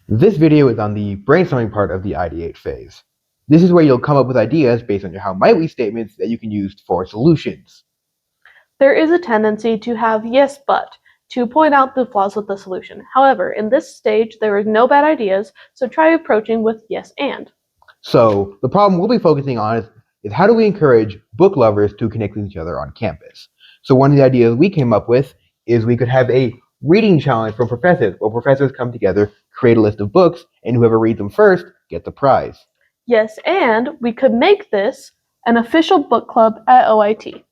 This video is on the brainstorming part of the ideate phase. This is where you'll come up with ideas based on your how might we statements that you can use for solutions. There is a tendency to have yes but to point out the flaws with the solution. However, in this stage, there is no bad ideas, so try approaching with yes and. So the problem we'll be focusing on is how do we encourage book lovers to connect with each other on campus? So one of the ideas we came up with is we could have a reading challenge for professors, where professors come together, create a list of books, and whoever reads them first gets a prize. Yes, and we could make this an official book club at OIT.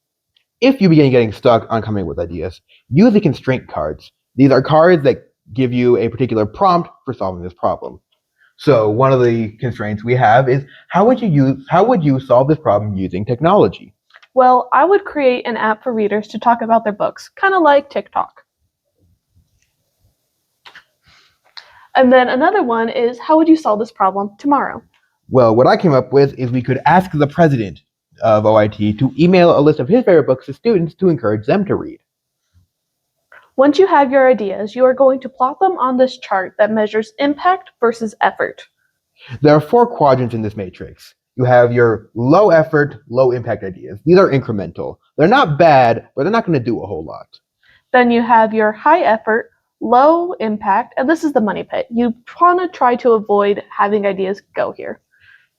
If you begin getting stuck on coming up with ideas, use the constraint cards. These are cards that give you a particular prompt for solving this problem. So one of the constraints we have is how would you solve this problem using technology? Well, I would create an app for readers to talk about their books, kind of like TikTok. And then another one is how would you solve this problem tomorrow? Well, what I came up with is we could ask the president of OIT to email a list of his favorite books to students to encourage them to read. Once you have your ideas, you are going to plot them on this chart that measures impact versus effort. There are 4 quadrants in this matrix. You have your low effort, low impact ideas. These are incremental. They're not bad, but they're not going to do a whole lot. Then you have your high effort, low impact, and this is the money pit. You want to try to avoid having ideas go here.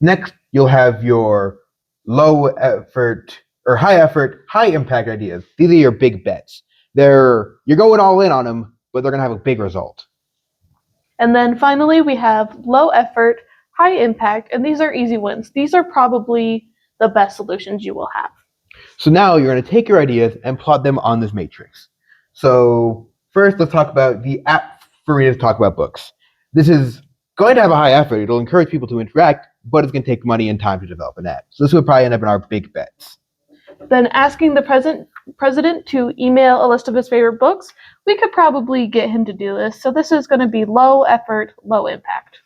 Next, you'll have your low effort, high impact ideas. These are your big bets. You're going all in on them, but they're going to have a big result. And then finally, we have low effort, high impact, and these are easy wins. These are probably the best solutions you will have. So now you're going to take your ideas and plot them on this matrix. So first, let's talk about the app for readers to talk about books. This is going to have a high effort. It'll encourage people to interact, but it's going to take money and time to develop an app. So this would probably end up in our big bets. Then asking the president to email a list of his favorite books, we could probably get him to do this. So this is going to be low effort, low impact.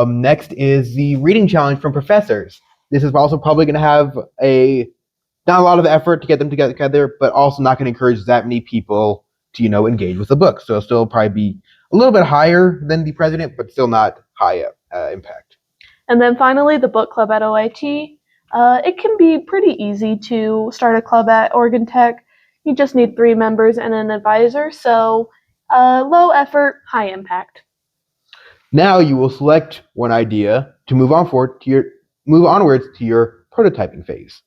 Next is the reading challenge from professors. This is also probably going to have not a lot of effort to get them together, but also not going to encourage that many people to engage with the book. So it'll still probably be a little bit higher than the president, but still not high impact. And then finally, the book club at OIT. It can be pretty easy to start a club at Oregon Tech. You just need 3 members and an advisor, so low effort, high impact. Now you will select one idea to move onwards to your prototyping phase.